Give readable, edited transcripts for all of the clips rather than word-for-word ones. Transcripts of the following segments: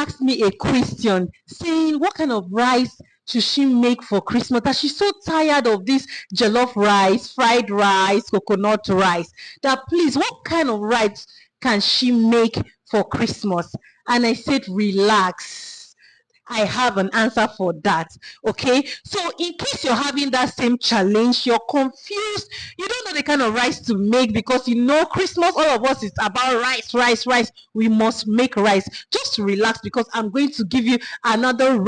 asked me a question saying what kind of rice should she make for Christmas, that she's so tired of this jollof rice, fried rice, coconut rice, that please, what kind of rice can she make for Christmas? And I said, relax. I have an answer for that. Okay, so in case you're having that same challenge, you're confused, you don't know the kind of rice to make, because you know Christmas, all of us is about rice. We must make rice. Just relax, because I'm going to give you another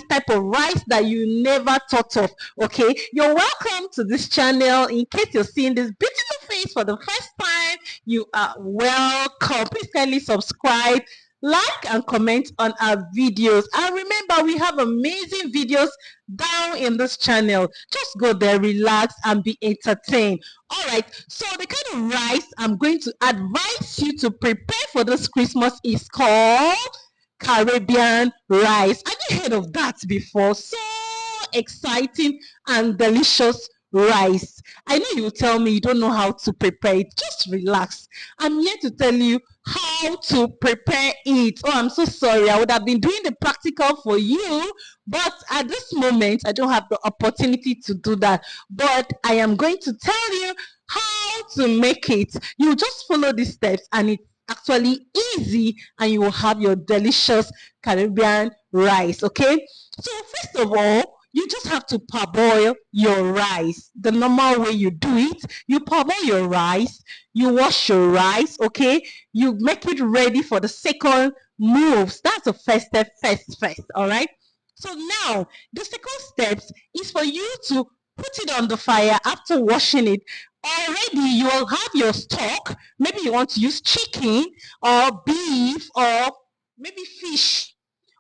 type of rice that you never thought of. Okay, you're welcome to this channel. In case you're seeing this beautiful face for the first time, you are welcome. Please kindly subscribe, like, and comment on our videos. And remember, we have amazing videos down in this channel. Just go there, relax, and be entertained. All right, so the kind of rice I'm going to advise you to prepare for this Christmas is called Caribbean rice. Have you heard of that before? So exciting and delicious rice. I know you'll tell me you don't know how to prepare it. Just relax. I'm here to tell you how to prepare it. Oh, I'm so sorry. I would have been doing the practical for you, but at this moment I don't have the opportunity to do that. But I am going to tell you how to make it. You just follow these steps and it's actually easy, and you will have your delicious Caribbean rice. Okay, so first of all, you just have to parboil your rice. The normal way you do it, you parboil your rice, you wash your rice, okay? You make it ready for the second moves. That's the first step, first, all right? So now, the second steps is for you to put it on the fire after washing it. Already, you will have your stock. Maybe you want to use chicken or beef or maybe fish.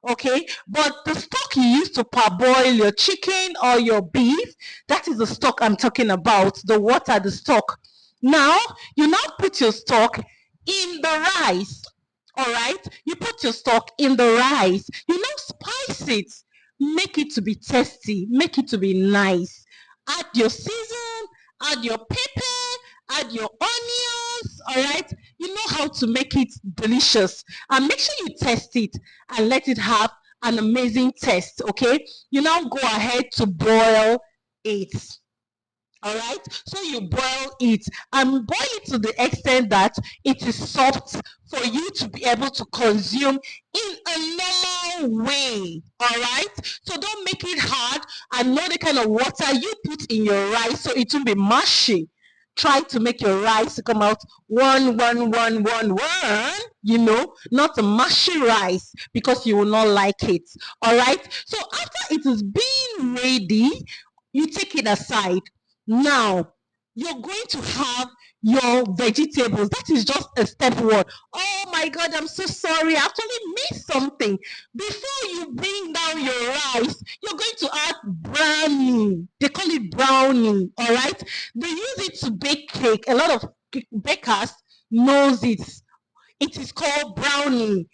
Okay, but the stock you use to parboil your chicken or your beef, that is the stock I'm talking about, the water, the stock. Now, you now put your stock in the rice, all right? You put your stock in the rice. You now spice it, make it to be tasty, make it to be nice. Add your season, add your pepper, add your onions, all right? You know how to make it delicious. And make sure you test it and let it have an amazing taste, okay? You now go ahead to boil it. All right, so you boil it and boil it to the extent that it is soft for you to be able to consume in a normal way. All right, so don't make it hard, and know the kind of water you put in your rice so it won't be mushy. Try to make your rice come out one, you know, not a mushy rice, because you will not like it. All right, so after it is being ready, you take it aside. Now, you're going to have your vegetables. That is just a step one. Oh my God, I'm so sorry. I actually missed something. Before you bring down your rice, you're going to add brownie. They call it brownie, all right? They use it to bake cake. A lot of bakers knows it. It is called brownie.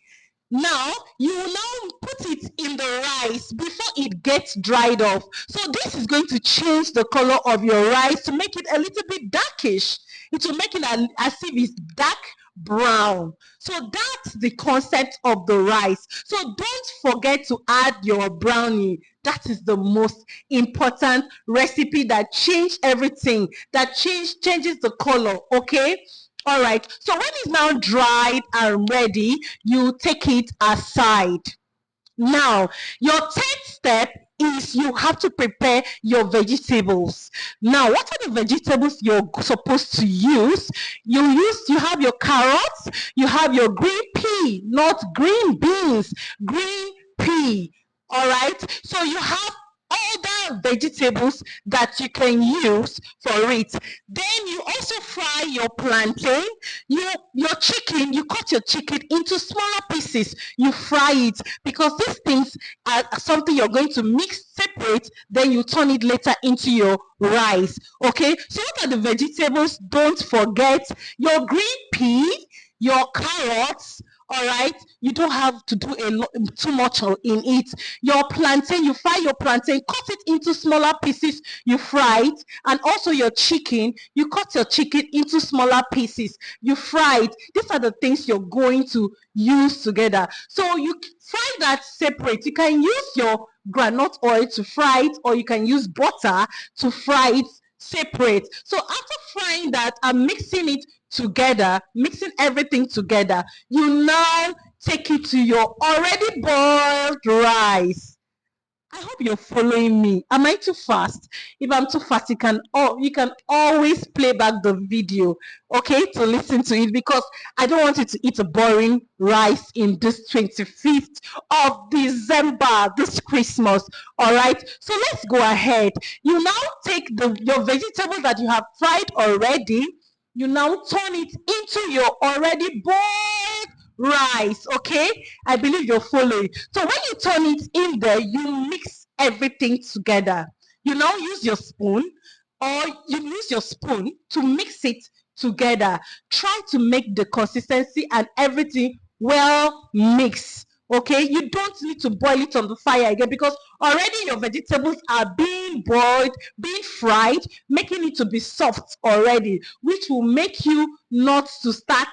Now, you will now put it in the rice before it gets dried off. So this is going to change the color of your rice to make it a little bit darkish. It will make it as if it's dark brown. So that's the concept of the rice. So don't forget to add your brownie. That is the most important recipe that changes everything, that changes the color, okay? All right, so when it's now dried and ready, you take it aside. Now, your third step is you have to prepare your vegetables. Now, what are the vegetables you're supposed to use? You have your carrots, you have your green pea, not green beans, green pea. All right, so you have other vegetables that you can use for it. Then you also fry your plantain, your chicken. You cut your chicken into smaller pieces. You fry it, because these things are something you're going to mix separate. Then you turn it later into your rice. Okay, so what are the vegetables? Don't forget your green pea, your carrots, All right, you don't have to do too much in it. Your plantain, you fry your plantain, cut it into smaller pieces, you fry it. And also your chicken, you cut your chicken into smaller pieces, you fry it. These are the things you're going to use together. So you fry that separate. You can use your groundnut oil to fry it, or you can use butter to fry it separate. So after frying that and mixing it together, mixing everything together, you now take it to your already boiled rice. I hope you're following me. Am I too fast? If I'm too fast, you can always play back the video, okay, to listen to it, because I don't want you to eat a boring rice in this 25th of December, this Christmas. All right. So let's go ahead. You now take your vegetables that you have fried already. You now turn it into your already boiled rice. Okay, I believe you're following. So when you turn it in there, you mix everything together. You now use your spoon, or you use your spoon to mix it together. Try to make the consistency and everything well mixed. Okay, you don't need to boil it on the fire again, because already your vegetables are being boiled, being fried, making it to be soft already, which will make you not to start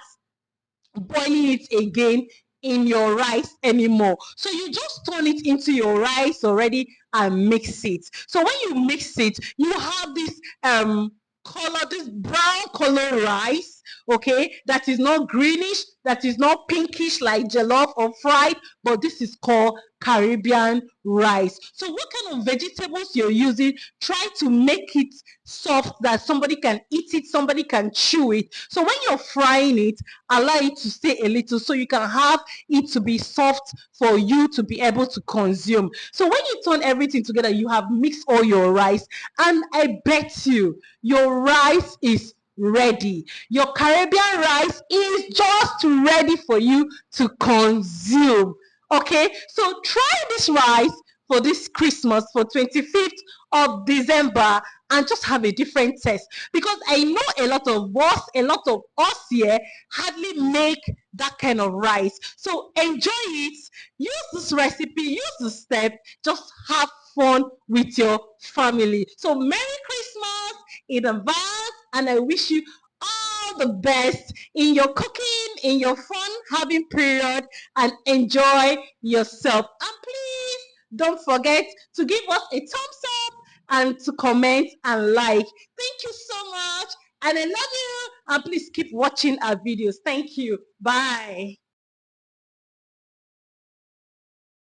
boiling it again in your rice anymore. So you just turn it into your rice already and mix it. So when you mix it, you have this color, this brown color rice, okay, that is not greenish, that is not pinkish like jollof or fried, but this is called Caribbean rice. So what kind of vegetables you're using, try to make it soft that somebody can eat it, somebody can chew it. So when you're frying it, allow it to stay a little so you can have it to be soft for you to be able to consume. So when you turn everything together, you have mixed all your rice, and I bet you your rice is ready. Your Caribbean rice is just ready for you to consume. Okay, so try this rice for this Christmas, for 25th of December, and just have a different taste, because I know a lot of us here hardly make that kind of rice. So enjoy it, use this recipe, use the step, just have fun with your family. So Merry Christmas in advance, and I wish you all the best in your cooking, in your fun having period, and enjoy yourself. And please don't forget to give us a thumbs up and to comment and like. Thank you so much, and I love you, and please keep watching our videos. Thank you. Bye.